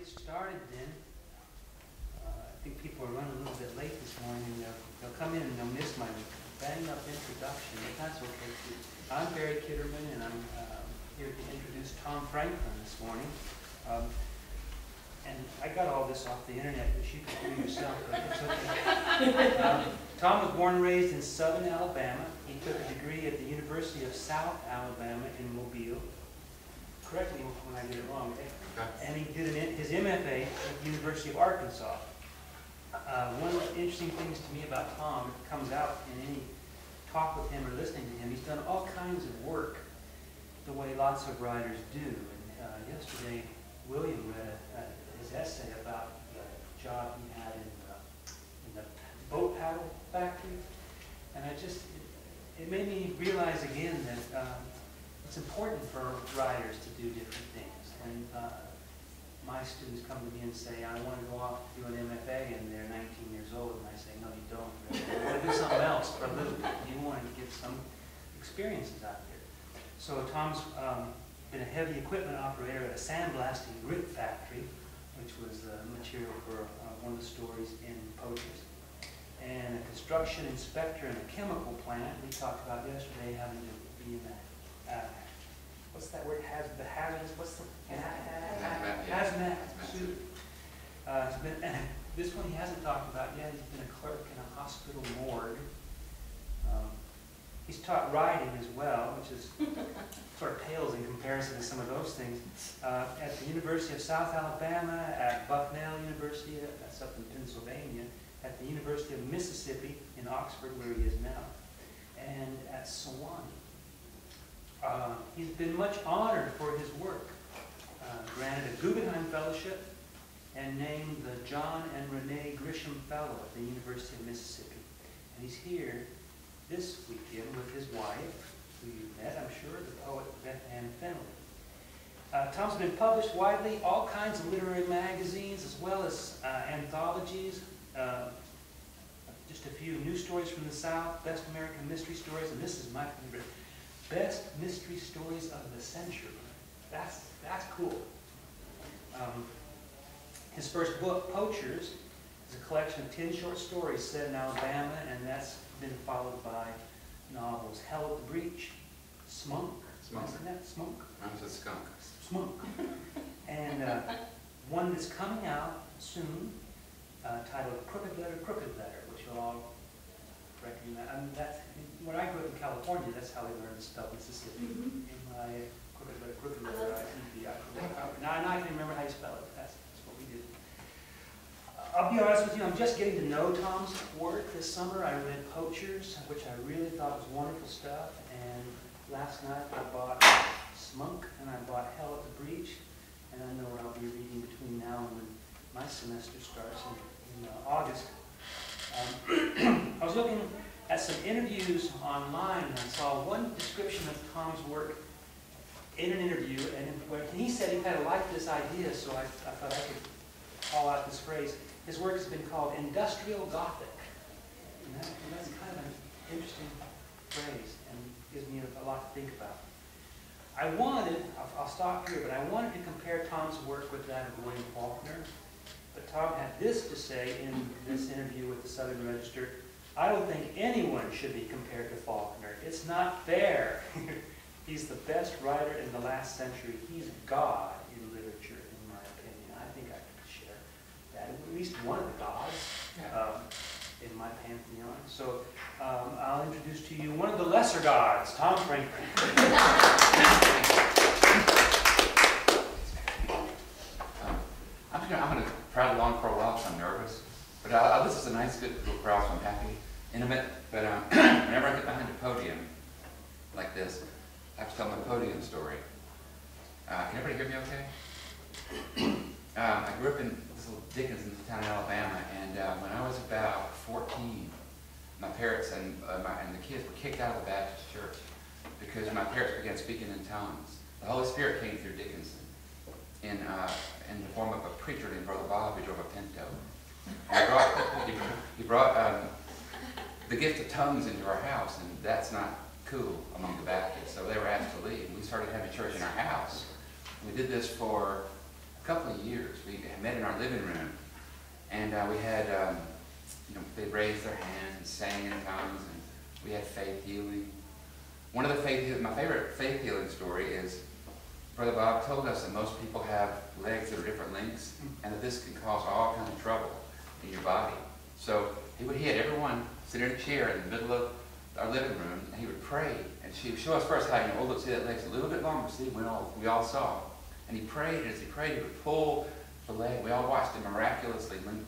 Get started then. I think people are running a little bit late this morning, and they'll come in and they'll miss my bang up introduction, but that's okay too. I'm Barry Kitterman, and I'm here to introduce Tom Franklin this morning. And I got all this off the internet, which you can do yourself, but it's okay. Tom was born and raised in southern Alabama. He took a degree at the University of South Alabama in Mobile. Correct me when I get it wrong. And he did his MFA at the University of Arkansas. One of the interesting things to me about Tom, it comes out in any talk with him or listening to him, he's done all kinds of work the way lots of writers do. And yesterday, William read his essay about the job he had in the boat paddle factory. And it made me realize again that it's important for writers to do different things. And my students come to me and say, I want to go off to do an MFA, and they're 19 years old, and I say, no, you don't. You want to do something else for a little bit. You want to get some experiences out there. So Tom's been a heavy equipment operator at a sandblasting grit factory, which was material for one of the stories in Poachers, and a construction inspector in a chemical plant. We talked about yesterday having to be in that. What's that word? The hazardous. What's the hazmat suit? This one he hasn't talked about yet. He's been a clerk in a hospital morgue. He's taught writing as well, which is sort of pales in comparison to some of those things. At the University of South Alabama, at Bucknell University, that's up in Pennsylvania, at the University of Mississippi in Oxford, where he is now, and at Sewanee. He's been much honored for his work, granted a Guggenheim Fellowship, and named the John and Renee Grisham Fellow at the University of Mississippi. And he's here this weekend with his wife, who you've met, I'm sure, the poet Beth Ann Fennelly. Tom's been published widely, all kinds of literary magazines, as well as anthologies. Just a few new stories from the South, Best American Mystery Stories, and this is my favorite. Best Mystery Stories of the Century. That's cool. His first book, Poachers, is a collection of 10 short stories set in Alabama, and that's been followed by novels Hell at the Breech, Smonk. Isn't that Smonk? I'm just skunk. Smonk. And one that's coming out soon, titled Crooked Letter, which you'll all recognize. I mean, when I grew up in California, that's how we learned to spell Mississippi. In my crooked letter, now I can remember how you spell it. That's what we did. I'll be honest with you, I'm just getting to know Tom's work this summer. I read Poachers, which I really thought was wonderful stuff. And last night I bought Smonk, and I bought Hell at the Breech. And I know what I'll be reading between now and when my semester starts in August. I was looking at some interviews online, and I saw one description of Tom's work in an interview, and he said he kind of liked this idea, so I thought I could call out this phrase. His work has been called Industrial Gothic, and that's kind of an interesting phrase, and gives me a lot to think about. I'll stop here, but I wanted to compare Tom's work with that of William Faulkner. But Tom had this to say in this interview with the Southern Register: I don't think anyone should be compared to Faulkner. It's not fair. He's the best writer in the last century. He's God in literature, in my opinion. I think I could share that. At least one of the gods in my pantheon. So I'll introduce to you one of the lesser gods, Tom Franklin. I'm going to prattle along for a while because I'm nervous. But this is a nice, good little crowd, so I'm happy, intimate. But whenever I get behind a podium like this, I have to tell my podium story. Can everybody hear me okay? I grew up in this little Dickinson town in Alabama, and when I was about 14, my parents and the kids were kicked out of the Baptist church because my parents began speaking in tongues. The Holy Spirit came through Dickinson in the form of a preacher named Brother Bob who drove a Pinto. And he brought the gift of tongues into our house, and that's not cool among the Baptists, so they were asked to leave. We started having church in our house. We did this for couple of years. We had met in our living room, and we had, they raised their hands and sang in tongues, and we had faith healing. One of the my favorite faith healing story is Brother Bob told us that most people have legs that are different lengths, and that this can cause all kinds of trouble in your body. So he had everyone sit in a chair in the middle of our living room, and he would pray, and she would show us first how, let's see that leg's a little bit longer, see, we all saw. And he prayed, and as he prayed, he would pull the leg. We all watched it miraculously lengthen.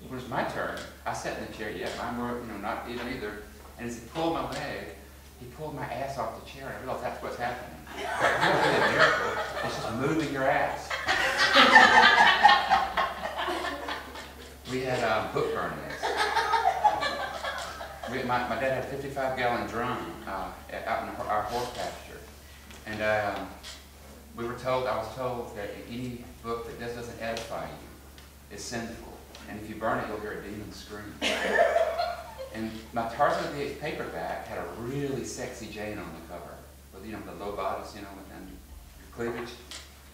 When it was my turn, I sat in the chair, mine were, not even either. And as he pulled my leg, he pulled my ass off the chair. I realized that's what's happening. It's not really a miracle. It's just moving your ass. We had book burnings. My dad had a 55-gallon drum out in our horse pasture. And I was told that any book that doesn't edify you is sinful. And if you burn it, you'll hear a demon scream. And my Tarzan of the Apes paperback had a really sexy Jane on the cover, with the low bodice, within your cleavage,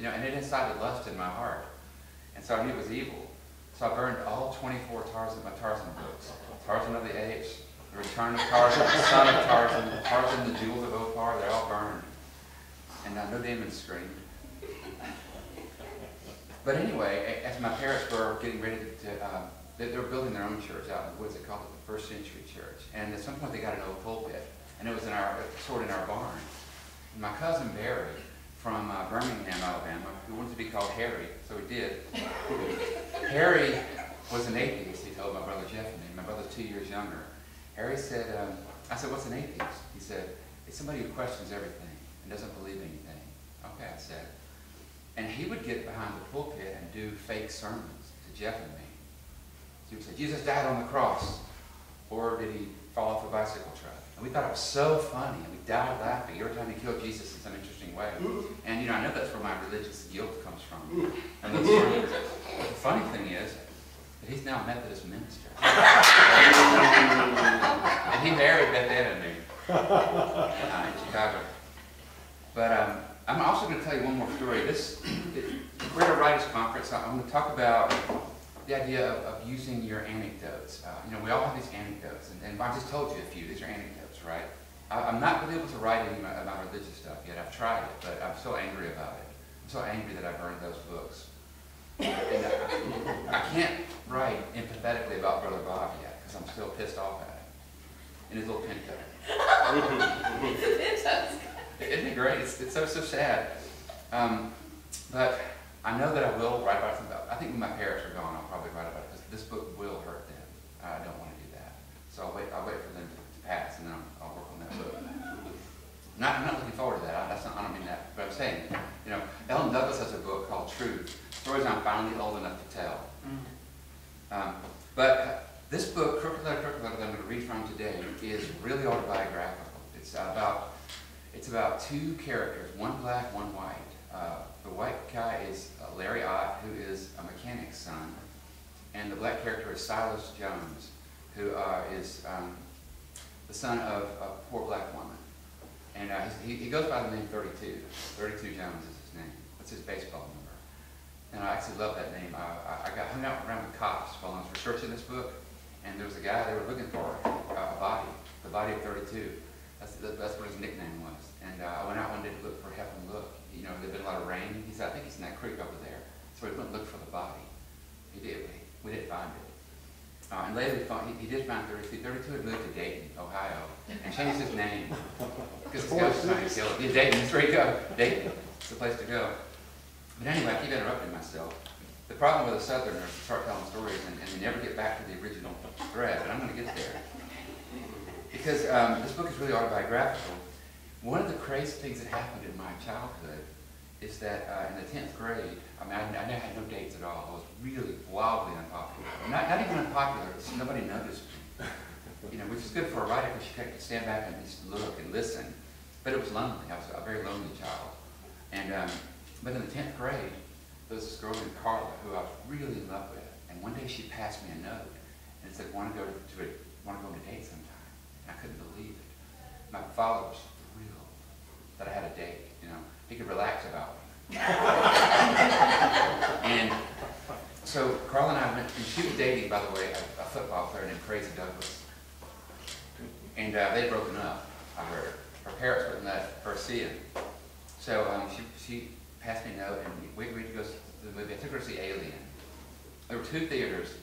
and it incited lust in my heart, and so I knew it was evil. So I burned all 24 my Tarzan books: Tarzan of the Apes, The Return of Tarzan, The Son of Tarzan, Tarzan, The Jewels of Opar. They're all burned, and no demons screamed. But anyway, as my parents were getting ready to, they were building their own church out in the woods. They called it the First Century Church. And at some point they got an old pulpit, and it was in our barn. And my cousin Barry from Birmingham, Alabama, who wanted to be called Harry, so he did. Harry was an atheist, he told my brother Jeff and me. My brother's 2 years younger. Harry said, I said, what's an atheist? He said, it's somebody who questions everything and doesn't believe anything. Okay, I said. And he would get behind the pulpit and do fake sermons to Jeff and me. So he would say, Jesus died on the cross, or did he fall off a bicycle truck? And we thought it was so funny, and we died laughing every time he killed Jesus in some interesting way. And I know that's where my religious guilt comes from. And those sermons. But the funny thing is that he's now a Methodist minister. And he married Beth Ann and me in Chicago. But I'm also going to tell you one more story. We're at a writers' conference. I'm going to talk about the idea of using your anecdotes. We all have these anecdotes, and I just told you a few. These are anecdotes, right? I'm not really able to write any of my religious stuff yet. I've tried it, but I'm so angry about it. I'm so angry that I burned those books. And I can't write empathetically about Brother Bob yet, because I'm still pissed off at him in his little Pinto. Isn't it great? It's so sad. But I know that I will write about something. I think when my parents are gone, I'll probably write about it, because this book will hurt them. I don't want to do that. So I'll wait for them to pass, and then I'll work on that book. I'm not looking forward to that. I don't mean that. But I'm saying, Ellen Douglas has a book called Truth, Stories I'm Finally Old Enough to Tell. But this book, Crooked Letter, that I'm going to read from today, is really autobiographical. It's about two characters, one black, one white. The white guy is Larry Ott, who is a mechanic's son, and the black character is Silas Jones, who is the son of a poor black woman. And he goes by the name 32. 32 Jones is his name. That's his baseball number. And I actually love that name. I got hung out around with cops while I was researching this book, and there was a guy they were looking for, a body, the body of 32. That's what his nickname was. And I went out one day to look for help and look. There'd been a lot of rain. He said, I think he's in that creek over there. So we went and looked for the body. He did. We didn't find it. And later he did find 32. 32 had moved to Dayton, Ohio, and changed his name. Because his ghost was trying to kill him. Yeah, Dayton, that's where you go. Dayton, it's the place to go. But anyway, I keep interrupting myself. The problem with a Southerner is to start telling stories and they never get back to the original thread, but I'm going to get there. Because this book is really autobiographical. One of the crazy things that happened in my childhood is that in the 10th grade, I never had no dates at all. I was really wildly unpopular. Not even unpopular, just nobody noticed me. Which is good for a writer because you could stand back and just look and listen. But it was lonely. I was a very lonely child. And but in the 10th grade, there was this girl named Carla who I was really in love with. And one day she passed me a note and it said, want to go on a date sometime? And I couldn't believe it. My father was thrilled that I had a date. He could relax about me. So Carl and I went, and she was dating, by the way, a football player named Crazy Douglas. And they'd broken up, I heard. Her parents wouldn't let her see him. So she passed me a note, and we agreed to go to the movie. I took her to see Alien. There were 3 theaters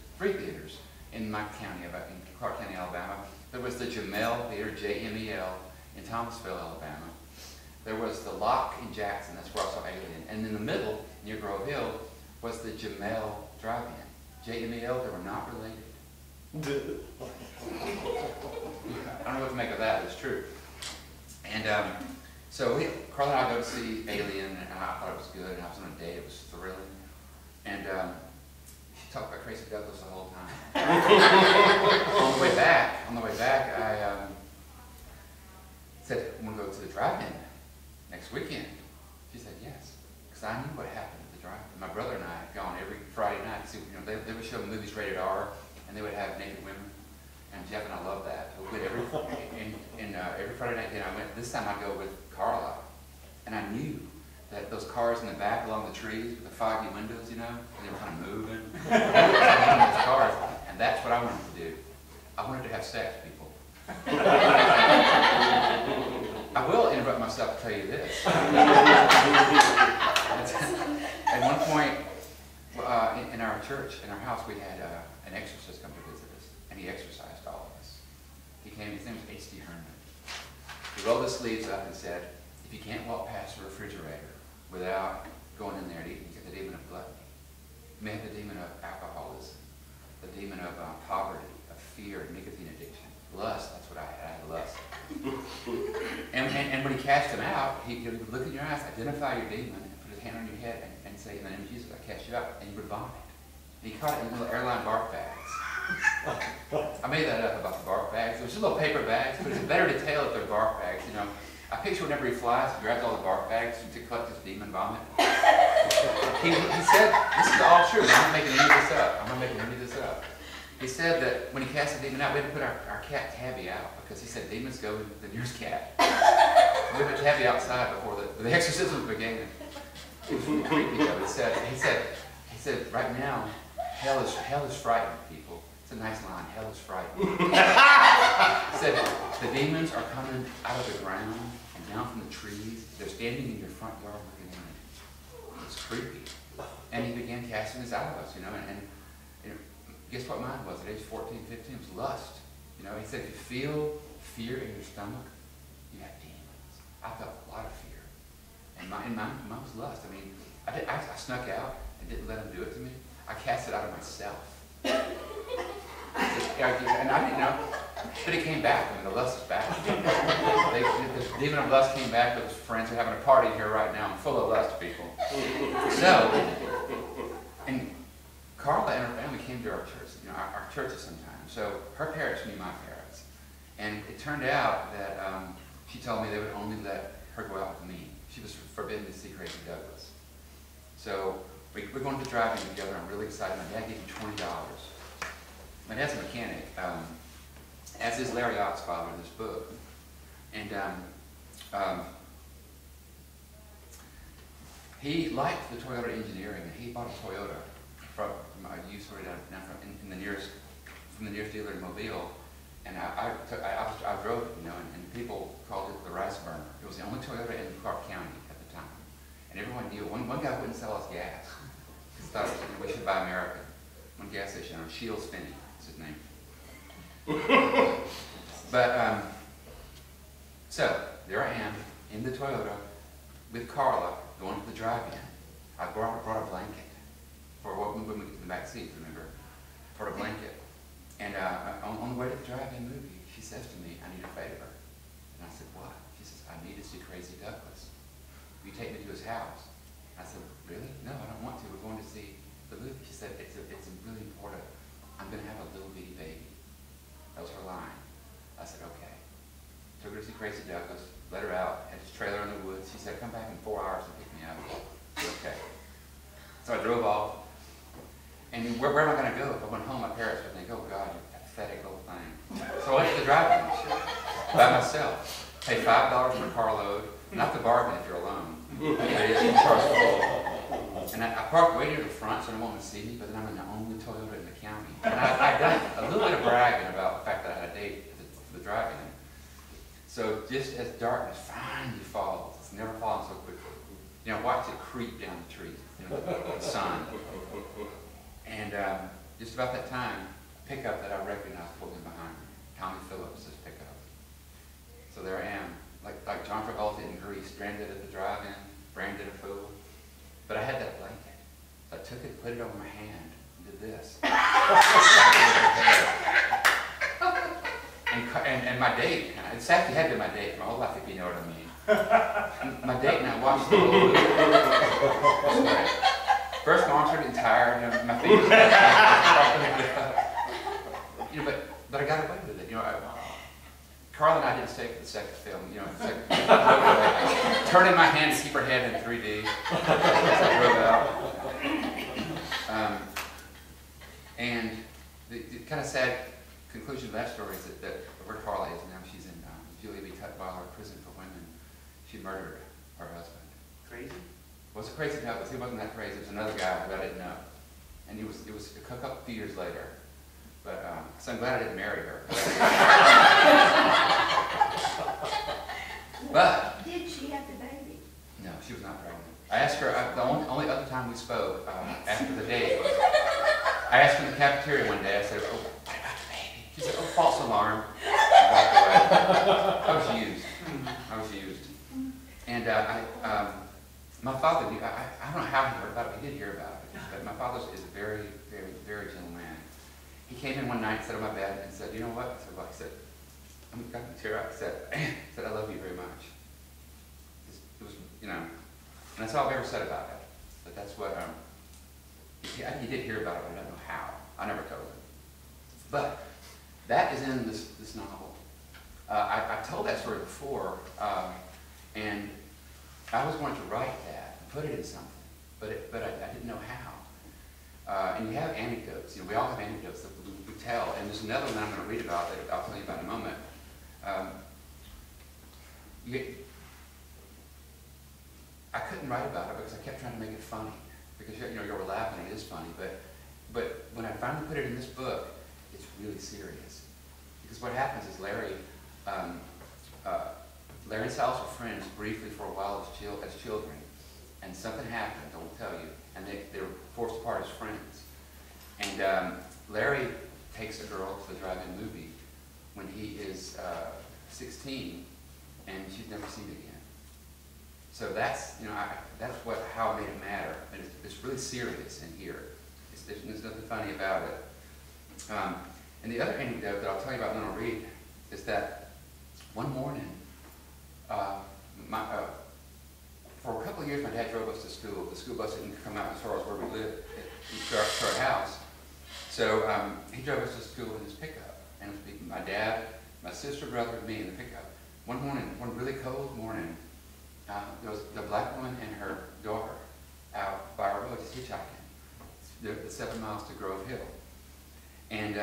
in my county, in Clark County, Alabama. There was the Jamel Theater, J-M-E-L, in Thomasville, Alabama. There was the Lock in Jackson, that's where I saw Alien. And in the middle, near Grove Hill, was the Jamel Drive-In. J-M-E-L, they were not related. I don't know what to make of that, it's true. And so Carl and I go to see Alien, and I thought it was good, and I was on a date, it was thrilling. And she talked about Crazy Douglas the whole time. On the way back, I said, "I'm going to go to the drive-in next weekend." She said, "Yes," because I knew what happened at the drive-in. My brother and I had gone every Friday night to see, they would show movies rated R, and they would have naked women. And Jeff and I love that. So every Friday night, and I went, this time I'd go with Carla. And I knew that those cars in the back along the trees with the foggy windows, and they were kind of moving. Those cars, and that's what I wanted to do. I wanted to have sex with people. I will interrupt myself to tell you this. At one point, in our church, in our house, we had an exorcist come to visit us, and he exorcised all of us. He came, his name was H.D. Herman. He rolled his sleeves up and said, "If you can't walk past the refrigerator without going in there and eating, you get the demon of gluttony. You may have the demon of alcoholism, the demon of poverty, of fear, nicotine addiction, lust." That's what I had. I had lust. and when he cast him out, he would look in your eyes, identify your demon, and put his hand on your head and say, "In the name of Jesus, I cast you out," and you would vomit. And he caught it in little airline barf bags. I made that up about the barf bags. They're just little paper bags, but it's better to tell if they're barf bags. I picture whenever he flies, he grabs all the barf bags to collect his demon vomit. He said, this is all true. I'm not making any of this up. I'm not making any of this up. He said that when he cast the demon out, we had to put our cat Tabby out because he said demons go to the nearest cat. We put Tabby outside before the exorcism began. It was really creepy though. He said, right now, hell is frightened, people. It's a nice line. Hell is frightened. He said the demons are coming out of the ground and down from the trees. They're standing in your front yard looking in. It's creepy. And he began casting this out of us, and guess what mine was at age 14, 15? It was lust. He said if you feel fear in your stomach, you have demons. I felt a lot of fear. And mine was lust. I snuck out and didn't let him do it to me. I cast it out of myself. And I didn't know, but it came back. The lust is back. The demon of lust came back. Those friends are having a party here right now. I'm full of lust, people. So, and Carla and her family came to our church, our churches sometimes. So her parents knew my parents. And it turned out that she told me they would only let her go out with me. She was forbidden to see Crazy Douglas. So we're going to the drive-in together. I'm really excited. My dad gave me $20. My dad's a mechanic, as is Larry Ott's father in this book. And he liked the Toyota engineering, and he bought a Toyota from a used store down from the nearest dealer in Mobile. And I drove it, and people called it the rice burner. It was the only Toyota in Clark County at the time. And everyone knew it. One guy wouldn't sell us gas. He thought we should buy American. One gas station on Shields Finney is his name. But, so, there I am in the Toyota with Carla going to the drive-in. I brought a blanket for when we get in the back seat, remember? Brought a blanket. And on the way to the drive-in movie, she says to me, "I need a favor." And I said, "What?" She says, "I need to see Crazy Douglas. Will you take me to his house?" I said, "Really? No, I don't want to. We're going to see the movie." She said, it's really important. I'm going to have a little bitty baby. That was her line. I said, "Okay." Took her to see Crazy Douglas, let her out, had this trailer in the woods. She said, "Come back in 4 hours and pick me up." I said, "Okay." So I drove off. And where am I going to go? If I went home, my parents would think, "Oh God, you pathetic little thing." So I went to the drive-in by myself. Pay $5 for a carload, not the bargain if you're alone. And And I parked way near the front so no one would see me, but then I'm in the only Toyota in the county. And I'd done a little bit of bragging about the fact that I had a date for the drive-in. So just as darkness finally falls, it's never fallen so quickly. You know, watch it creep down the tree, you know, the sun. And just about that time, a pickup that I recognized pulled in behind me. Tommy Phillips' pickup. So there I am, like John Travolta in Grease, stranded at the drive-in, branded a fool. But I had that blanket. So I took it, put it over my hand, and did this. and my date, and it's actually had been my date for my whole life, if you know what I mean. And my date and I watched the whole movie. First, my arms were getting tired, you know, my feet was you know, but I got away with it. You know, Carla and I didn't stay for the second film. You know, turning my hand to keep her head in 3D. I drove out. And the kind of sad conclusion of that story is that where Carla is now, she's in Julia B. Tutwiler Prison for Women. She murdered her husband. Crazy? Well, it's crazy now, but he wasn't that crazy. It was another guy who I didn't know. And it was a couple years later. But, so I'm glad I didn't marry her. But did she have the baby? No, she was not pregnant. I asked her, the only other time we spoke after the date was, I asked her in the cafeteria one day, I said, oh, what about the baby? She said, oh, false alarm. I was used. I was used. And my father knew, I don't know how he heard about it, he did hear about it, but my father is a very, very, very gentle man. He came in one night, sat on my bed, and said, you know what? I said, what? He said, I'm going to tear up. He said, I love you very much. It was, you know, and that's all I've ever said about it. But that's what, he did hear about it, but I don't know how. I never told him. But that is in this novel. I told that story before, and I was going to write that and put it in something, but I didn't know how. And you have anecdotes. You know, we all have anecdotes that we tell. And there's another one that I'm going to read about that I'll tell you about in a moment. I couldn't write about it because I kept trying to make it funny. Because you know, you're laughing, it is funny. But when I finally put it in this book, it's really serious. Because what happens is Larry and Silas were friends briefly for a while as children. And something happened, I won't tell you. And they were forced apart as friends. And Larry takes a girl to the drive-in movie when he is 16, and she's never seen it again. So that's, you know, that's how I made it matter. And it's really serious in here. There's nothing funny about it. And the other anecdote that I'll tell you about when I read is that one morning, for a couple of years, my dad drove us to school. The school bus didn't come out as far as where we lived, to our house. So he drove us to school in his pickup. And it was my dad, my sister, brother, and me in the pickup. One morning, one really cold morning, there was the black woman and her daughter out by our road just hitchhiking. The 7 miles to Grove Hill. And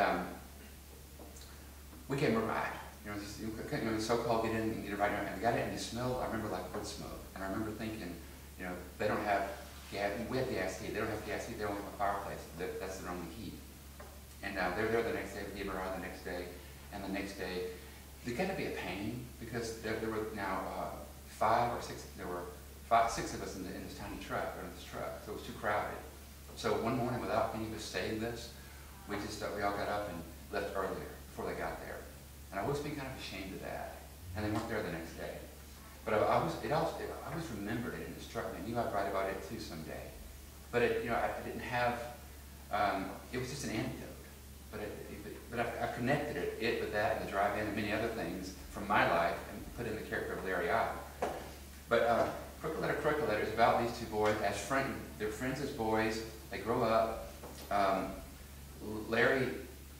we gave him a ride. You know, so-called get in and get a ride. And we got in and it smelled, I remember, like wood smoke. And I remember thinking, you know, they don't have gas, we have gas heat. They don't have gas heat, they don't have a fireplace. That's their only heat. And they're there the next day, we gave him a ride the next day. And the next day, it got to be a pain because there were now 5 or 6, there were 6 of us in this tiny truck, or in this truck. So it was too crowded. So one morning, without any of us saying this, we all got up and left earlier before they got there. And I always been kind of ashamed of that. And they weren't there the next day. But I always remembered it, and it struck me. I knew I'd write about it too someday. But you know, I didn't have. It was just an anecdote. But I connected it with that and the drive-in and many other things from my life and put in the character of Larry Isle. But Crooked Letter is about these two boys as friends. They're friends as boys. They grow up. Larry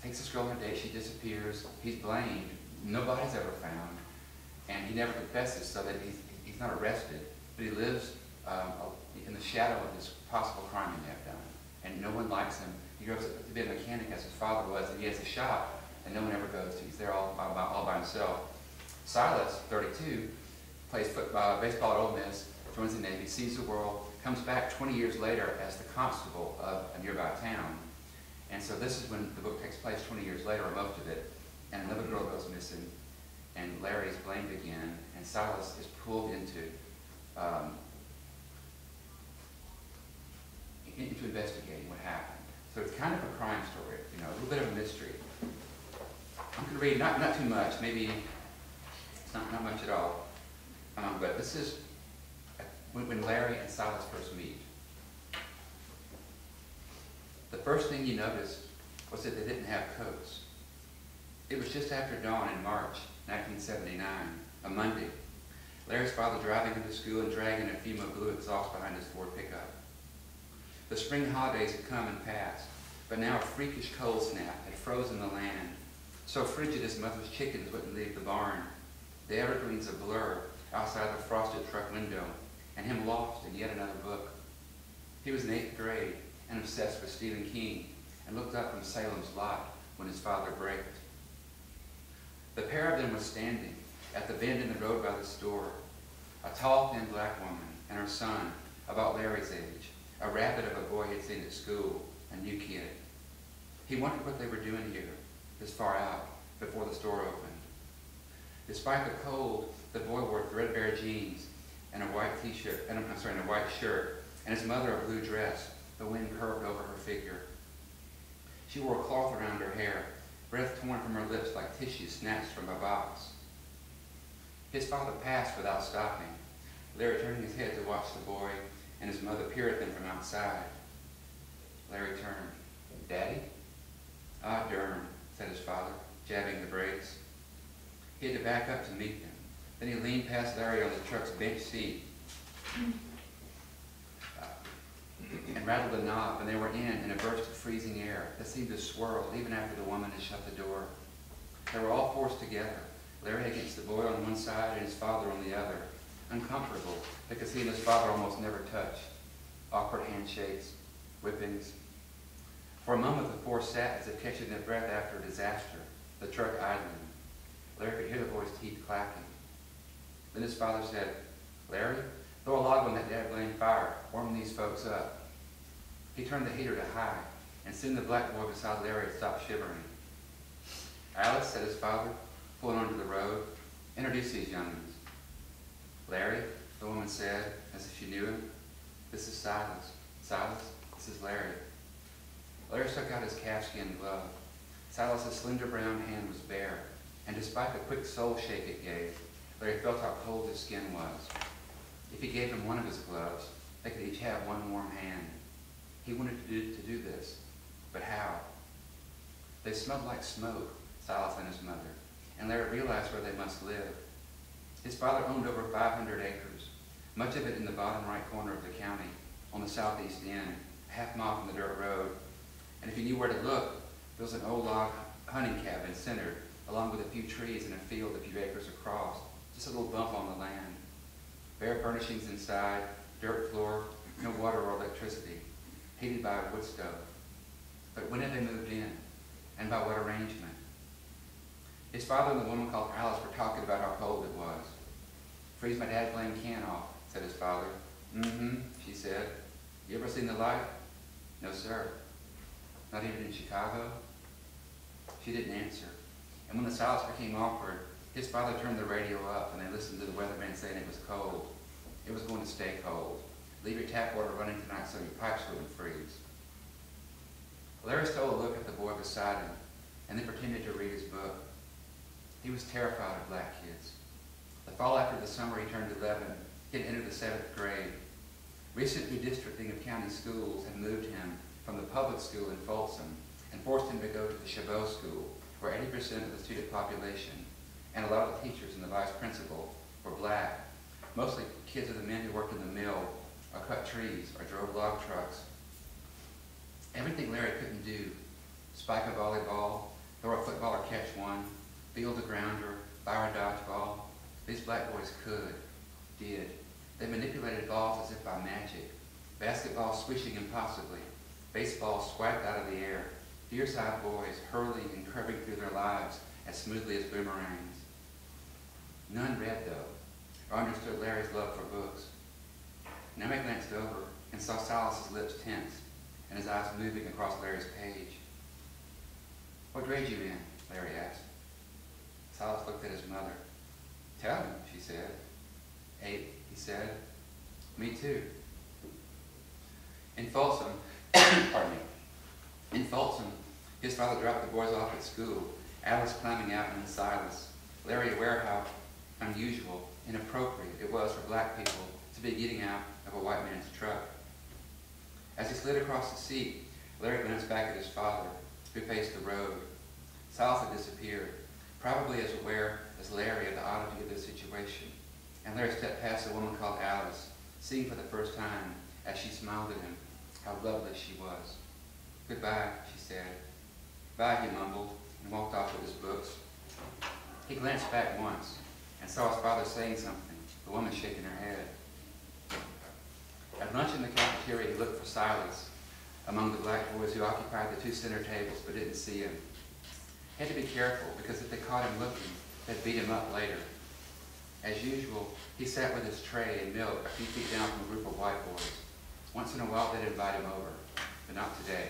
takes this girl on a date. She disappears. He's blamed. Nobody's ever found. And he never confesses, so that he's not arrested. But he lives in the shadow of this possible crime he may have done. And no one likes him. He grows up to be a mechanic as his father was, and he has a shop that no one ever goes to. He's there all by himself. Silas, 32, plays baseball at Ole Miss, joins the Navy, sees the world, comes back 20 years later as the constable of a nearby town. And so this is when the book takes place 20 years later, or most of it, and another girl goes missing, and Larry is blamed again, and Silas is pulled into investigating what happened. So it's kind of a crime story, you know, a little bit of a mystery. I'm going to read not too much, maybe it's not much at all, but this is when Larry and Silas first meet. The first thing you noticed was that they didn't have coats. It was just after dawn in March 1979, a Monday. Larry's father driving him to school and dragging a Fimo blue exhaust behind his Ford pickup. The spring holidays had come and passed, but now a freakish cold snap had frozen the land, so frigid his mother's chickens wouldn't leave the barn, the evergreens a blur outside the frosted truck window, and him lost in yet another book. He was in 8th grade and obsessed with Stephen King, and looked up from Salem's Lot when his father braked. The pair of them was standing at the bend in the road by the store, a tall, thin black woman and her son, about Larry's age, a rabbit of a boy he'd seen at school, a new kid. He wondered what they were doing here, this far out, before the store opened. Despite the cold, the boy wore threadbare jeans and a white t-shirt, and a white shirt, and his mother a blue dress, the wind curved over her figure. She wore a cloth around her hair, breath torn from her lips like tissue snatched from a box. His father passed without stopping, Larry turning his head to watch the boy and his mother peer at them from outside. Larry turned. "Daddy?" "Ah, darn," said his father, jabbing the brakes. He had to back up to meet them. Then he leaned past Larry on the truck's bench seat and rattled the knob, and they were in a burst of freezing air that seemed to swirl even after the woman had shut the door. They were all forced together, Larry against the boy on one side and his father on the other, uncomfortable because he and his father almost never touched. Awkward handshakes, whippings. For a moment the four sat as if catching their breath after a disaster, the truck idling. Larry could hear the boy's teeth clacking. Then his father said, "Larry, throw a log on that dad-blamed fire, warm these folks up." He turned the heater to high, and soon the black boy beside Larry stopped shivering. "Alice," said his father, pulling onto the road, "introduce these young'uns." "Larry," the woman said, as if she knew him, "this is Silas. Silas, this is Larry." Larry stuck out his calfskin glove. Silas's slender brown hand was bare, and despite the quick soul shake it gave, Larry felt how cold his skin was. If he gave him one of his gloves, they could each have one warm hand. He wanted to do this, but how? They smelled like smoke, Silas and his mother, and Larry realized where they must live. His father owned over 500 acres, much of it in the bottom right corner of the county, on the southeast end, a half-mile from the dirt road. And if you knew where to look, there was an old log hunting cabin centered, along with a few trees and a field a few acres across, just a little bump on the land. Bare furnishings inside, dirt floor, no water or electricity, heated by a wood stove. But when had they moved in, and by what arrangement? His father and the woman called Alice were talking about how cold it was. "Freeze my dad-blamed can off," said his father. "Mm-hmm," she said. "You ever seen the light?" "No, sir." "Not even in Chicago?" She didn't answer. And when the silence became awkward, his father turned the radio up and they listened to the weatherman saying it was cold. It was going to stay cold. "Leave your tap water running tonight so your pipes wouldn't freeze." Larry stole a look at the boy beside him and then pretended to read his book. He was terrified of black kids. The fall after the summer he turned 11, he had entered the 7th grade. Recent redistricting of county schools had moved him from the public school in Folsom and forced him to go to the Chabot School, where 80% of the student population and a lot of the teachers and the vice principal were black, mostly kids of the men who worked in the mill or cut trees or drove log trucks. Everything Larry couldn't do, spike a volleyball, throw a football or catch one, field a grounder, fire a dodgeball, these black boys did. They manipulated balls as if by magic, basketball swishing impossibly, baseball swiped out of the air, fierce-eyed boys hurling and curving through their lives as smoothly as boomerangs. None read, though, or understood Larry's love for books. Now he glanced over and saw Silas's lips tense and his eyes moving across Larry's page. "What grade you in?" Larry asked. Silas looked at his mother. "Tell me," she said. "8, he said. "Me too." In Folsom, pardon me, in Folsom, his father dropped the boys off at school, Alice climbing out on Silas, Larry aware how unusual, inappropriate it was for black people to be getting out of a white man's truck. As he slid across the seat, Larry glanced back at his father, who faced the road. Silas had disappeared, probably as aware as Larry of the oddity of the situation, and Larry stepped past a woman called Alice, seeing for the first time, as she smiled at him, how lovely she was. "Goodbye," she said. "Bye," he mumbled, and walked off with his books. He glanced back once, and saw his father saying something, the woman shaking her head. At lunch in the cafeteria, he looked for Silas among the black boys who occupied the 2 center tables, but didn't see him. He had to be careful, because if they caught him looking, they'd beat him up later. As usual, he sat with his tray and milk a few feet down from a group of white boys. Once in a while, they'd invite him over, but not today.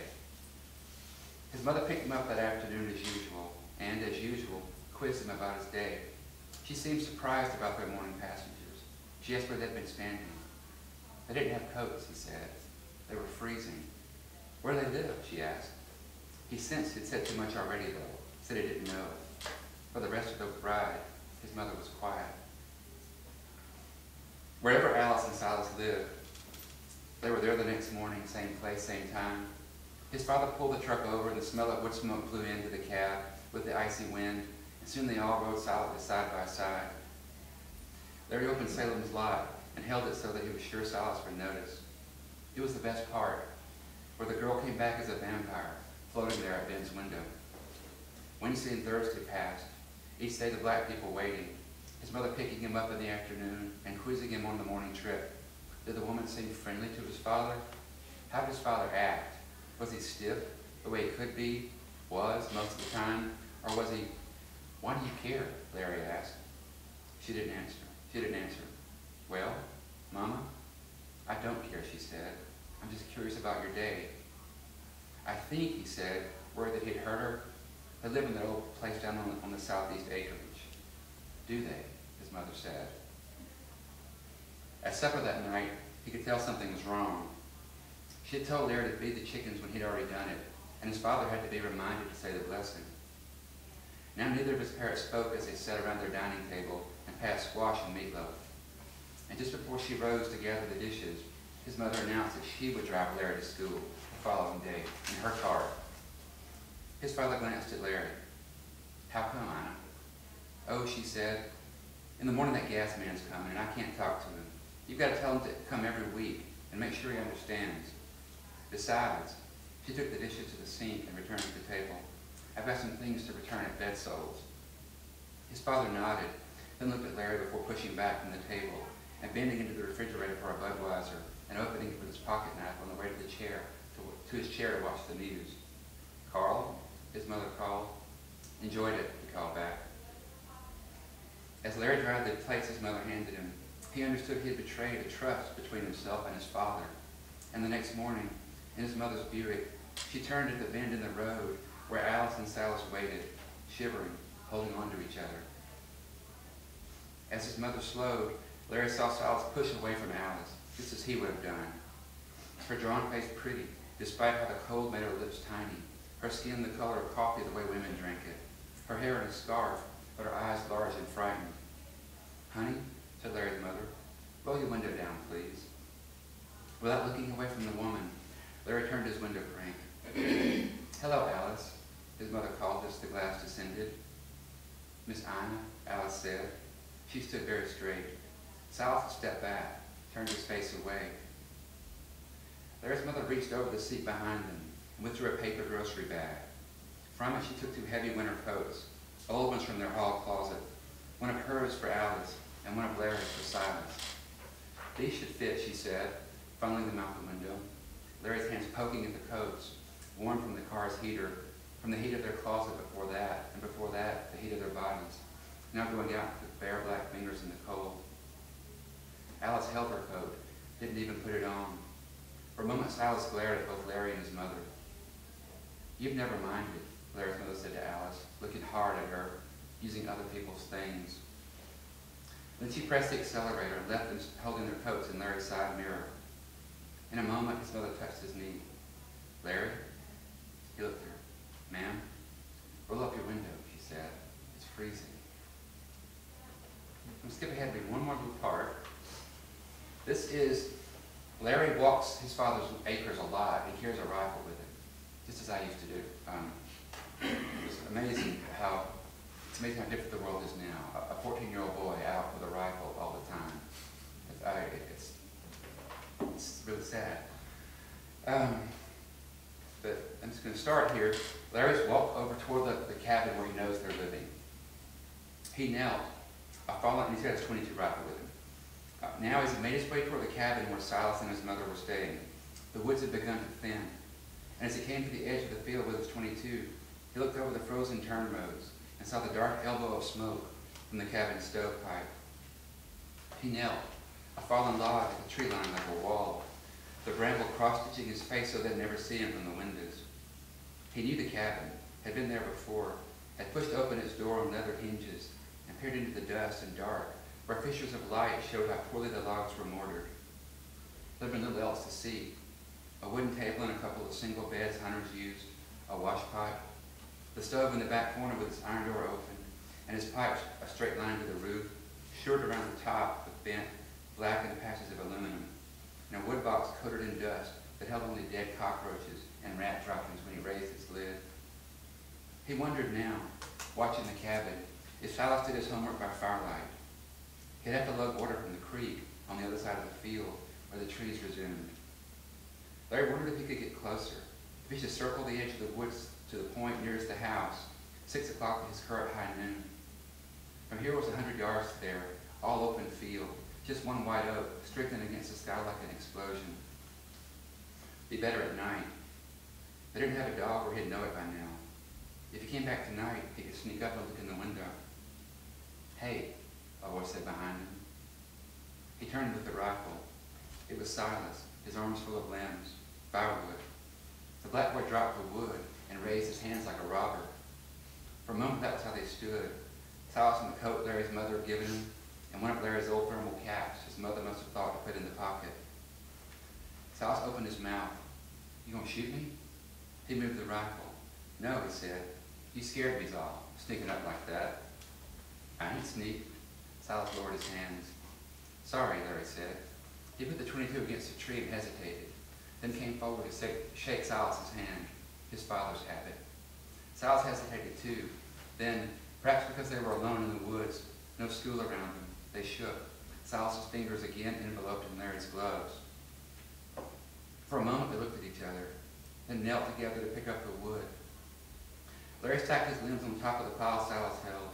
His mother picked him up that afternoon as usual, and as usual, quizzed him about his day. She seemed surprised about their morning passengers. She asked where they'd been standing. They didn't have coats, he said. They were freezing. Where they lived, she asked. He sensed he'd said too much already, though. Said he didn't know. For the rest of the ride, his mother was quiet. Wherever Alice and Silas lived, they were there the next morning, same place, same time. His father pulled the truck over, and the smell of wood smoke blew into the cab with the icy wind, and soon they all rode silently side by side. Larry opened Salem's lot and held it so that he was sure Silas would notice. It was the best part, where the girl came back as a vampire, floating there at Ben's window. Wednesday and Thursday passed, each day the black people waiting, his mother picking him up in the afternoon and quizzing him on the morning trip. Did the woman seem friendly to his father? How did his father act? Was he stiff, the way he could be, was most of the time? Or was he, "Why do you care?" Larry asked. She didn't answer. "Well, Mama, I don't care," she said. "I'm just curious about your day." "I think," he said, worried that he'd hurt her, "they live in that old place down on the southeast acreage." "Do they?" his mother said. At supper that night, he could tell something was wrong. She had told Larry to feed the chickens when he'd already done it, and his father had to be reminded to say the blessing. Now neither of his parents spoke as they sat around their dining table and passed squash and meatloaf. And just before she rose to gather the dishes, his mother announced that she would drive Larry to school the following day in her car. His father glanced at Larry. "How come, Anna?" "Oh," she said, "in the morning that gas man's coming, and I can't talk to him. You've got to tell him to come every week and make sure he understands. Besides," she took the dishes to the sink and returned to the table, "I've got some things to return at Bedsoul's." His father nodded, then looked at Larry before pushing back from the table and bending into the refrigerator for a Budweiser and opening it with his pocket knife on the way to his chair to watch the news. "Carl," his mother called. "Enjoyed it," he called back. As Larry dried the plates his mother handed him, he understood he had betrayed a trust between himself and his father. And the next morning, in his mother's Buick, she turned at the bend in the road where Alice and Silas waited, shivering, holding on to each other. As his mother slowed, Larry saw Silas push away from Alice, just as he would have done. Her drawn face pretty, despite how the cold made her lips tiny, her skin the color of coffee the way women drink it, her hair in a scarf, but her eyes large and frightened. "Honey," said Larry's mother, "roll your window down, please." Without looking away from the woman, Larry turned his window crank. "Hello, Alice," his mother called as the glass descended. "Miss Ina," Alice said. She stood very straight. Silas stepped back, turned his face away. Larry's mother reached over the seat behind them and withdrew a paper grocery bag. From it, she took 2 heavy winter coats, old ones from their hall closet, one of hers for Alice and one of Larry's for Silas. "These should fit," she said, funneling them out the window, Larry's hands poking at the coats, warm from the car's heater, from the heat of their closet before that, and before that, the heat of their bodies, now going out with bare black fingers in the cold. Alice held her coat, didn't even put it on. a moment, Silas glared at both Larry and his mother. "You've never minded," Larry's mother said to Alice, looking hard at her, using other people's things. Then she pressed the accelerator and left them holding their coats in Larry's side mirror. In a moment, his mother touched his knee. "Larry?" He looked at her. "Ma'am, roll up your window," she said. "It's freezing." I'm going to skip ahead and read one more little part. This is, Larry walks his father's acres a lot and carries a rifle with him, just as I used to do. It's amazing how different the world is now. A 14-year-old boy out with a rifle all the time. It's really sad. But I'm just going to start here. Larry's walked over toward the cabin where he knows they're living. He knelt, and he's got his .22 rifle with him. Now as he made his way toward the cabin where Silas and his mother were staying, the woods had begun to thin. And as he came to the edge of the field with his .22, he looked over the frozen turn rows and saw the dark elbow of smoke from the cabin stovepipe. He knelt, a fallen log at the tree line like a wall, the bramble cross-stitching his face so they'd never see him from the windows. He knew the cabin, had been there before, had pushed open its door on leather hinges and peered into the dust and dark, where fissures of light showed how poorly the logs were mortared. There had been little else to see. A wooden table and a couple of single beds hunters used, a wash pipe, the stove in the back corner with its iron door open, and his pipe a straight line to the roof, shored around the top with bent, blackened patches of aluminum, and a wood box coated in dust that held only dead cockroaches and rat droppings when he raised its lid. He wondered now, watching the cabin, if Silas did his homework by firelight. He'd have to lug water from the creek on the other side of the field where the trees resumed. Larry wondered if he could get closer, if he should circle the edge of the woods to the point nearest the house, 6 o'clock at his current high noon. From here was 100 yards to there, all open field, just one white oak, stricken against the sky like an explosion. Be better at night. They didn't have a dog or he'd know it by now. If he came back tonight, he could sneak up and look in the window. "Hey," a voice said behind him. He turned with the rifle. It was Silas, his arms full of limbs, firewood. The black boy dropped the wood and raised his hands like a robber. For a moment, that was how they stood. Silas in the coat Larry's mother had given him, and one of Larry's old thermal caps his mother must have thought to put in the pocket. Silas opened his mouth. "You gonna shoot me?" He moved the rifle. "No," he said. "You scared me's all, sneaking up like that." "I ain't sneaked." Silas lowered his hands. "Sorry," Larry said. He put the .22 against a tree and hesitated, then came forward to shake Silas's hand, his father's habit. Silas hesitated too. Then, perhaps because they were alone in the woods, no school around them, they shook. Silas's fingers again enveloped in Larry's gloves. For a moment they looked at each other, then knelt together to pick up the wood. Larry stacked his limbs on top of the pile Silas held.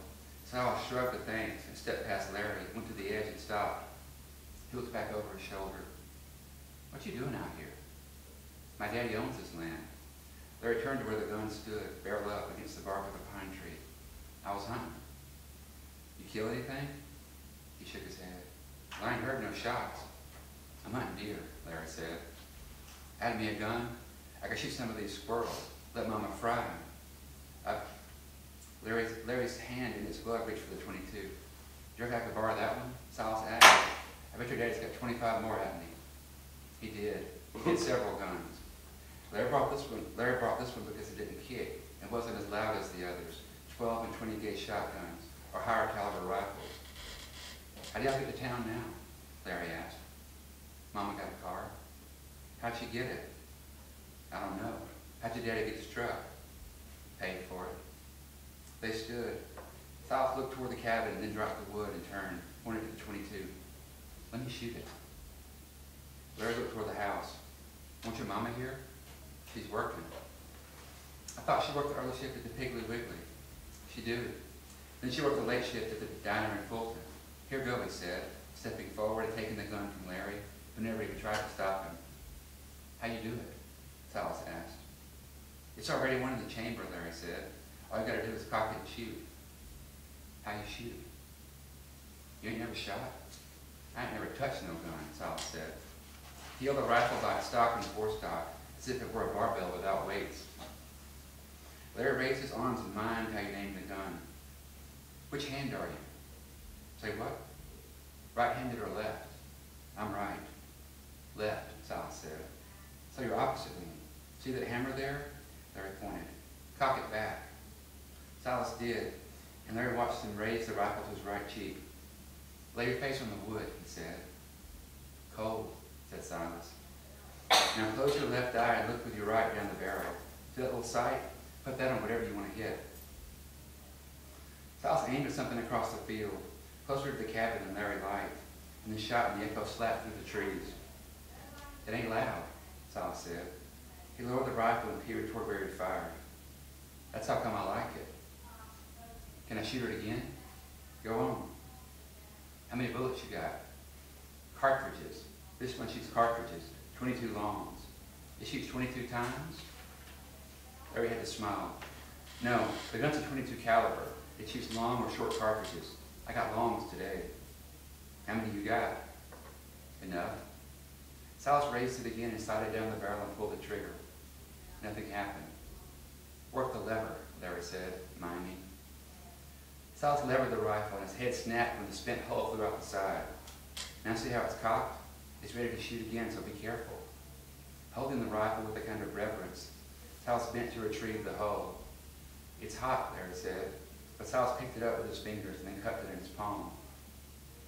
Silas shrugged at thanks and stepped past Larry, went to the edge and stopped. He looked back over his shoulder. "What you doing out here?" "My daddy owns this land." Larry turned to where the gun stood, barrel up against the bark of a pine tree. "I was hunting." "You kill anything?" He shook his head. "I ain't heard no shots." "I'm hunting deer," Larry said. "Add me a gun? I could shoot some of these squirrels. Let Mama fry them." Larry's hand in his glove reached for the .22. "Do you reckon I could borrow that one?" Silas asked. "I bet your daddy's got 25 more at me." He did. He had several guns. Larry brought this one because it didn't kick and wasn't as loud as the others, 12 and 20 gauge shotguns or higher caliber rifles. "How do y'all get to town now?" Larry asked. "Mama got a car." "How'd she get it?" "I don't know." "How'd your daddy get struck?" "Paid for it." They stood. Silas looked toward the cabin and then dropped the wood and turned, pointed at the .22. "Let me shoot it." Larry looked toward the house. "Want your mama here?" "She's working." "I thought she worked the early shift at the Piggly Wiggly." "She do. Then she worked the late shift at the diner in Fulton." "Here go," he said, stepping forward and taking the gun from Larry, who never even tried to stop him. "How you do it?" Silas asked. "It's already one in the chamber," Larry said. "All you gotta do is cock it and shoot." "How you shoot?" "You ain't never shot?" "I ain't never touched no gun," Silas said. He held the rifle by its stock and forestock, as if it were a barbell without weights. Larry raised his arms and mimed how you named the gun. Which hand are you? Say what? Right-handed or left? I'm right. Left, Silas said. So you're opposite me. See that hammer there? Larry pointed. Cock it back. Silas did, and Larry watched him raise the rifle to his right cheek. Lay your face on the wood, he said. Cold, said Silas. Now close your left eye and look with your right down the barrel. See that little sight? Put that on whatever you want to hit. Silas aimed at something across the field, closer to the cabin than Larry liked, and then shot and the echo slapped through the trees. It ain't loud, Silas said. He lowered the rifle and peered toward where he'd fired. That's how come I like it. Can I shoot it again? Go on. How many bullets you got? Cartridges. This one shoots cartridges, 22 longs. It shoots 22 times? Larry had to smile. No, the gun's a 22 caliber. It shoots long or short cartridges. I got longs today. How many you got? Enough. Silas raised it again and sighted down the barrel and pulled the trigger. Nothing happened. Work the lever, Larry said, miming. Silas levered the rifle and his head snapped when the spent hull flew out the side. Now see how it's cocked? It's ready to shoot again, so be careful. Holding the rifle with a kind of reverence, Silas bent to retrieve the hull. It's hot, Larry said, but Silas picked it up with his fingers and then cupped it in his palm.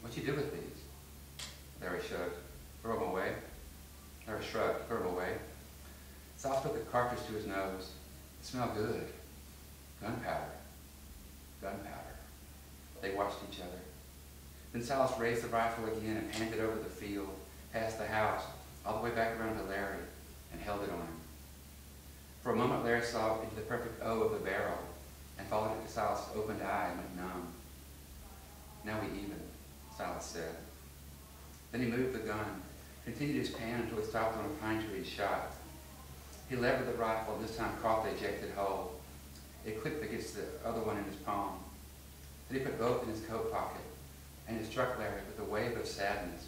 What'd you do with these? Larry shrugged. Throw them away. Larry shrugged. Throw them away. Silas put the cartridge to his nose. It smelled good. Gunpowder. Gunpowder. They watched each other. Then Silas raised the rifle again and handed it over the field, past the house, all the way back around to Larry, and held it on him. For a moment, Larry saw into the perfect O of the barrel and followed it to Silas' opened eye and went numb. Now we even, Silas said. Then he moved the gun, continued his pan until he stopped on a pine tree and shot. He levered the rifle and this time caught the ejected hole. It clicked against the other one in his palm. Then he put both in his coat pocket, and it struck Larry with a wave of sadness,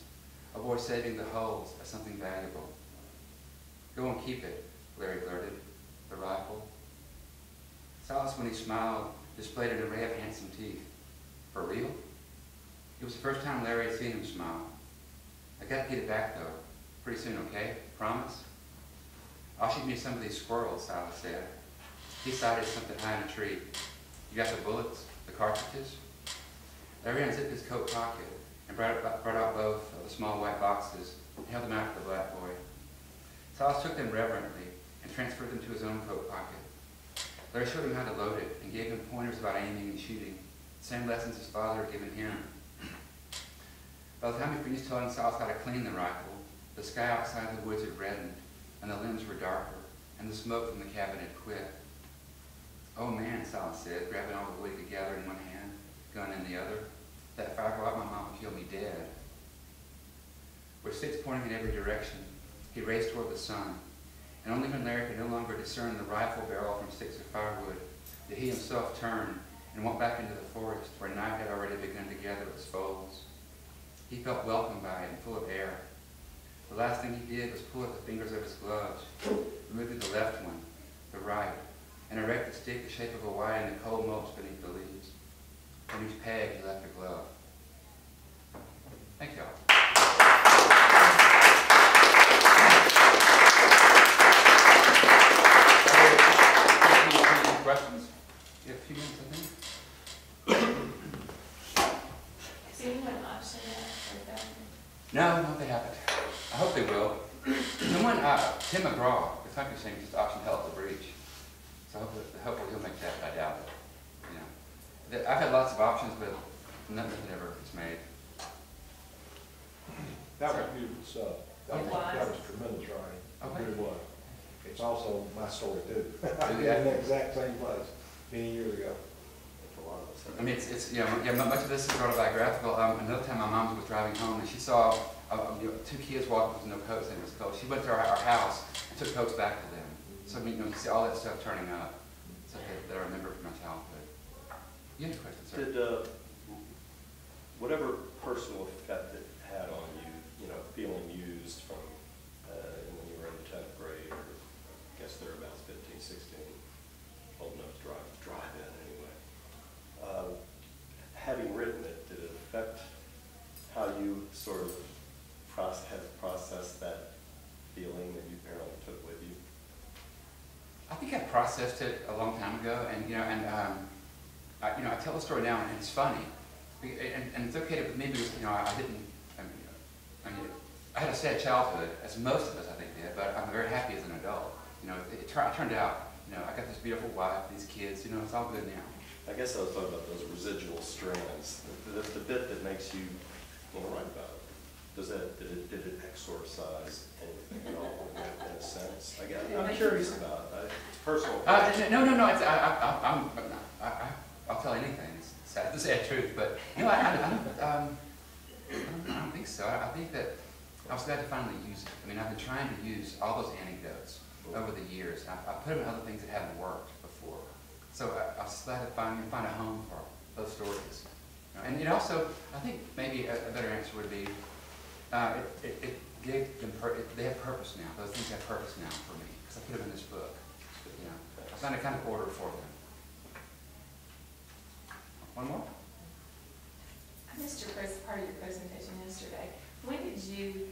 a voice saving the holes as something valuable. Go and keep it, Larry blurted. The rifle. Silas, when he smiled, displayed an array of handsome teeth. For real? It was the first time Larry had seen him smile. I got to get it back, though. Pretty soon, okay? Promise? I'll shoot me some of these squirrels, Silas said. He sighted something high in a tree. You got the bullets? The cartridges? Larry unzipped his coat pocket and brought out both of the small white boxes and held them out to the black boy. Silas took them reverently and transferred them to his own coat pocket. Larry showed him how to load it and gave him pointers about aiming and shooting, the same lessons his father had given him. By the time he finished telling Silas how to clean the rifle, the sky outside the woods had reddened, and the limbs were darker, and the smoke from the cabin had quit. Oh man, Silas said, grabbing all the wood together in one hand, gun in the other. If that fire go out, my mom would kill me dead. With sticks pointing in every direction, he raced toward the sun, and only when Larry could no longer discern the rifle barrel from sticks of firewood did he himself turn and walk back into the forest where night had already begun to gather its folds. He felt welcomed by it and full of air. The last thing he did was pull at the fingers of his gloves, removing the left one, the right, and erect the stick the shape of a Y in the cold mulch beneath the leaves. On each peg he left a glove. Thank y'all. Questions? You have a few minutes, I think. Has anyone optioned that for them? No, they haven't. I hope they will. Someone, Tim McGraw, the country singer, just optioned Hell at the Breech. So hopefully he'll make that, but I doubt it. You know, I've had lots of options, but nothing ever is made. That was beautiful stuff. That was tremendous writing. Okay. It really was. It's also my story too. Oh, I did it in the exact same place many years ago. I mean, it's you know, yeah, much of this is autobiographical. Another time my mom was driving home and she saw two kids walking with no coats and it was cold. She went to our house and took coats back to them. So I mean, you see all that stuff turning up. Something that I remember from my childhood. You have any questions, sir? Did whatever personal effect it had on you, you know, feeling used from sort of have processed that feeling that you apparently took with you? I think I processed it a long time ago, and I tell the story now, and it's funny, and it's okay to maybe I had a sad childhood, as most of us I think did, but I'm very happy as an adult. It turned out, I got this beautiful wife, these kids, it's all good now. I guess I was talking about those residual strands, the bit that makes you want to write about it. Did it exorcise anything at all in a sense? I'm curious about it. It's personal. No. I'll tell anything. It's sad to say the truth, but no, I don't think so. I think that I was glad to finally use it. I mean, I've been trying to use all those anecdotes over the years. I put them in other things that haven't worked before. So I was glad to find a home for those stories. And it also, I think maybe a better answer would be, it gave them, they have purpose now. Those things have purpose now for me, because I put them in this book. I found a kind of order for them. One more? I missed part of your presentation yesterday. When did you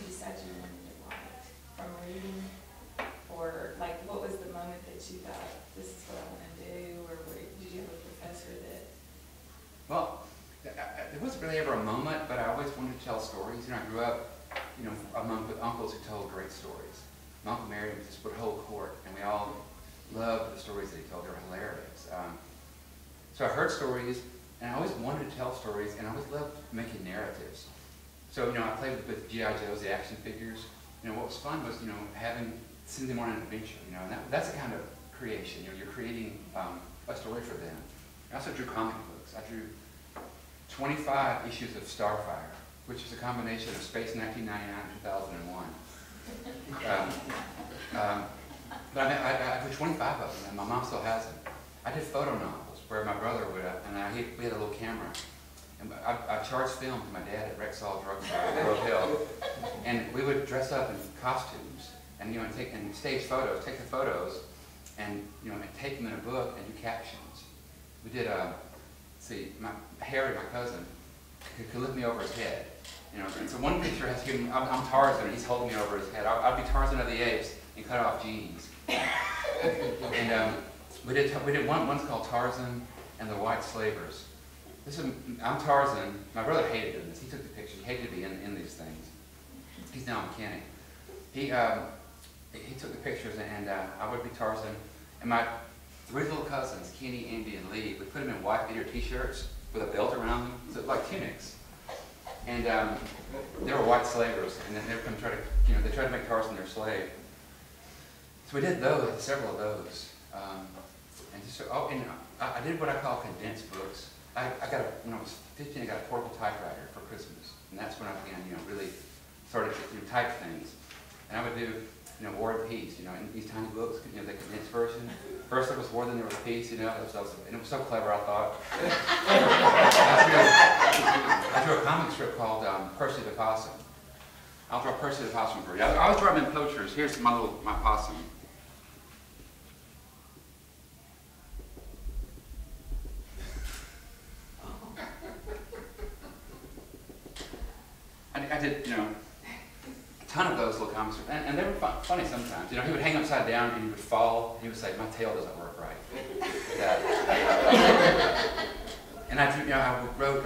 decide you wanted to write? From reading? Or like, what was the moment that you thought, this is what I want to do? Or did you have a professor that? Well, there wasn't really ever a moment, but I always wanted to tell stories. I grew up, with uncles who told great stories. My Uncle Mary was just put whole court, and we all loved the stories that he told. They were hilarious. So I heard stories, and I always wanted to tell stories, and I always loved making narratives. So, I played with G.I. Joe's, the action figures. What was fun was, having sending them on an adventure, and that's a kind of creation. You're creating a story for them. I also drew comic books. I drew 25 issues of Starfire, which is a combination of Space 1999 and 2001. But I drew 25 of them, and my mom still has them. I did photo novels where my brother would, we had a little camera. And I charged film to my dad at Rexall Drugstore at Grove Hill, and we would dress up in costumes and and stage photos, take the photos, and and take them in a book and do captions. We did Harry, my cousin, could lift me over his head, And so one picture has him. I'm Tarzan, and he's holding me over his head. I'd be Tarzan of the Apes in cut off jeans. And we did one's called Tarzan and the White Slavers. I'm Tarzan. My brother hated doing this. He took the picture. He hated to be in these things. He's now a mechanic. He took the pictures, and I would be Tarzan. And my three little cousins, Kenny, Andy, and Lee, we put them in white beater T-shirts with a belt around them, so like tunics. And they were white slavers, and then they were going to try to, they tried to make Tarzan their slave. So we did those, several of those. And I did what I call condensed books. When I was 15, I got a portable typewriter for Christmas, and that's when I began, really started to type things. And I would do, War and Peace, in these tiny books, the condensed version. First it was War, then there was Peace, and it was so clever, I thought. I drew a comic strip called Percy the Possum. I'll draw Percy the Possum for you. I always draw them in Poachers. Here's my possum. I did, a ton of those little comics, and they were funny sometimes. He would hang upside down and he would fall, and he would say, "My tail doesn't work right." And I drew, I wrote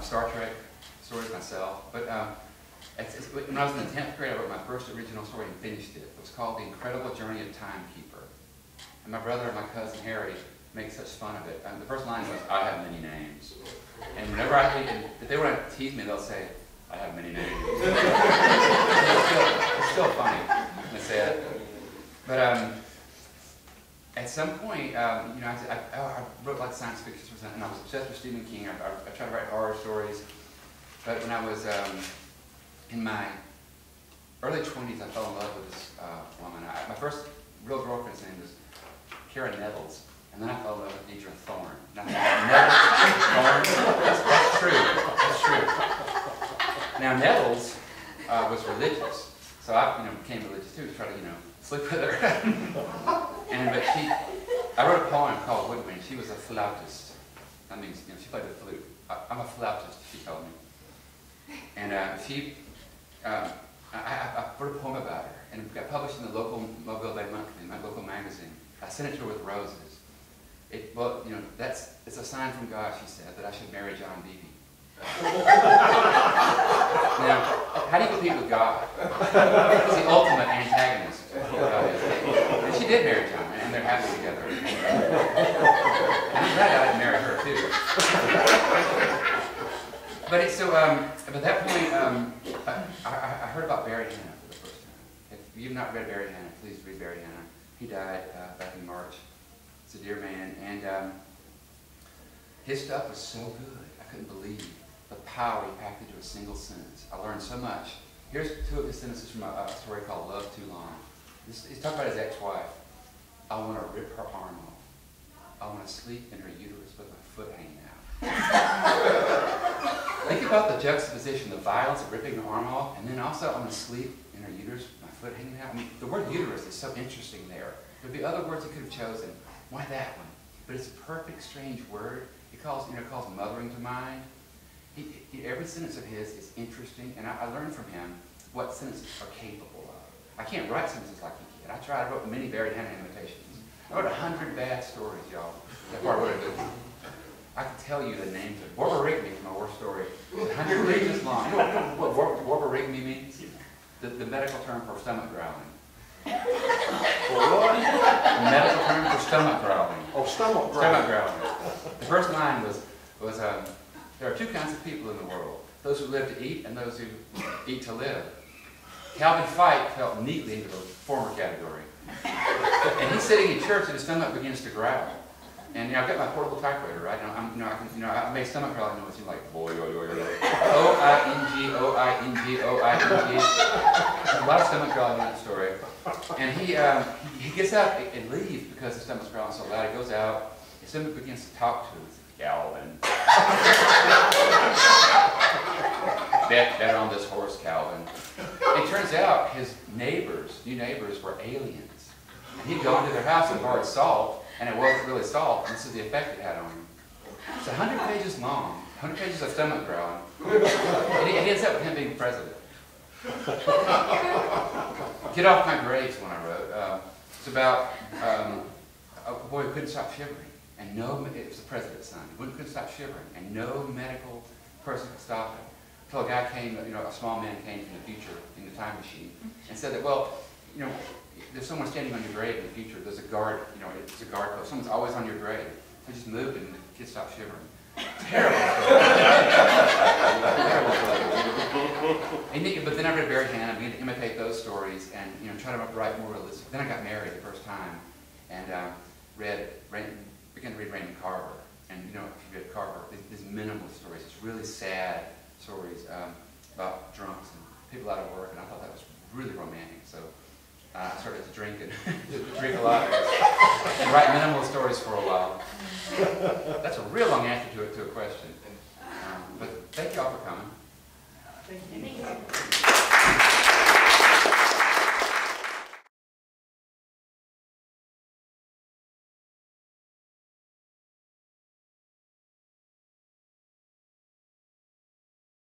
Star Trek stories myself, but when I was in the 10th grade, I wrote my first original story and finished it. It was called The Incredible Journey of Timekeeper. And my brother and my cousin Harry make such fun of it. The first line was, "I have many names." And whenever if they want to tease me, they'll say, "I have many names." It's still funny when they say it. But at some point, I wrote like science fiction, and I was obsessed with Stephen King. I tried to write horror stories. But when I was in my early 20s, I fell in love with this woman. My first real girlfriend's name was Kara Nettles. And then I fell in love with Deidre Thorne. That's true. That's true. Now Nettles was religious, so I became religious too to try to sleep with her. But I wrote a poem called Woodwind. She was a flautist. That means she played the flute. I'm a flautist, she told me. And I wrote a poem about her, and it got published in the local Mobile Bay Monthly, my local magazine. I sent it to her with roses. Well, you know, it's a sign from God, she said, that I should marry John Beebe. Now, how do you compete with God? He's the ultimate antagonist. And she did marry John, and they're happy together. And I'm glad I didn't marry her, too. But at that point, I heard about Barry Hannah for the first time. If you've not read Barry Hannah, please read Barry Hannah. He died back in March. He's a dear man, and his stuff was so good. I couldn't believe the power he packed into a single sentence. I learned so much. Here's 2 of his sentences from a story called Love Too Long. He's talking about his ex-wife. I want to rip her arm off. I want to sleep in her uterus with my foot hanging out. Think about the juxtaposition, the violence of ripping her arm off, and then also I want to sleep in her uterus with my foot hanging out. I mean, the word uterus is so interesting there. There'd be other words he could have chosen. Why that one? But it's a perfect, strange word. It calls mothering to mind. Every sentence of his is interesting, and I learned from him what sentences are capable of. I can't write sentences like he did. I wrote many Barry Hannah imitations. I wrote 100 bad stories, y'all. That's part of what I did. I can tell you the names of Warburigme from my war story. It's 100 pages long. You know what Warburigme means? The medical term for stomach growling. For what? The medical term for stomach growling. Oh, stomach growling. Stomach growling. The first line was there are 2 kinds of people in the world, those who live to eat and those who eat to live. Calvin Fike fell neatly into the former category. And he's sitting in church and his stomach begins to growl. And I've got my portable typewriter, right? I made stomach growling noise, like boy, O-I-N-G, O-I-N-G, O-I-N-G. There's a lot of stomach growling in that story. And he gets up and leaves because his stomach's growling so loud. He goes out, his stomach begins to talk to him. Calvin. Bet on this horse, Calvin. It turns out his new neighbors were aliens. And he'd gone to their house and borrowed salt, and it wasn't really salt, and this is the effect it had on him. It's 100 pages long, 100 pages of stomach growling, and it ends up with him being president. Get Off My Graves, when I wrote. It's about a boy who couldn't stop shivering. And it was the president's son. He couldn't stop shivering, and no medical person could stop him. Until a guy came, a small man came from the future in the time machine, and said that, well, there's someone standing on your grave in the future. There's a guard, it's a guard post. Someone's always on your grave. So just moved and the kid stopped shivering. Terrible story. But then I read Barry Hannah, began to imitate those stories, and try to write more realistic. Then I got married the first time, and began to read Raymond Carver. And if you read Carver, these minimalist stories, these really sad stories about drunks and people out of work, and I thought that was really romantic. So I started to drink and drink a lot and write minimalist stories for a while. That's a real long answer to a question. But thank you all for coming.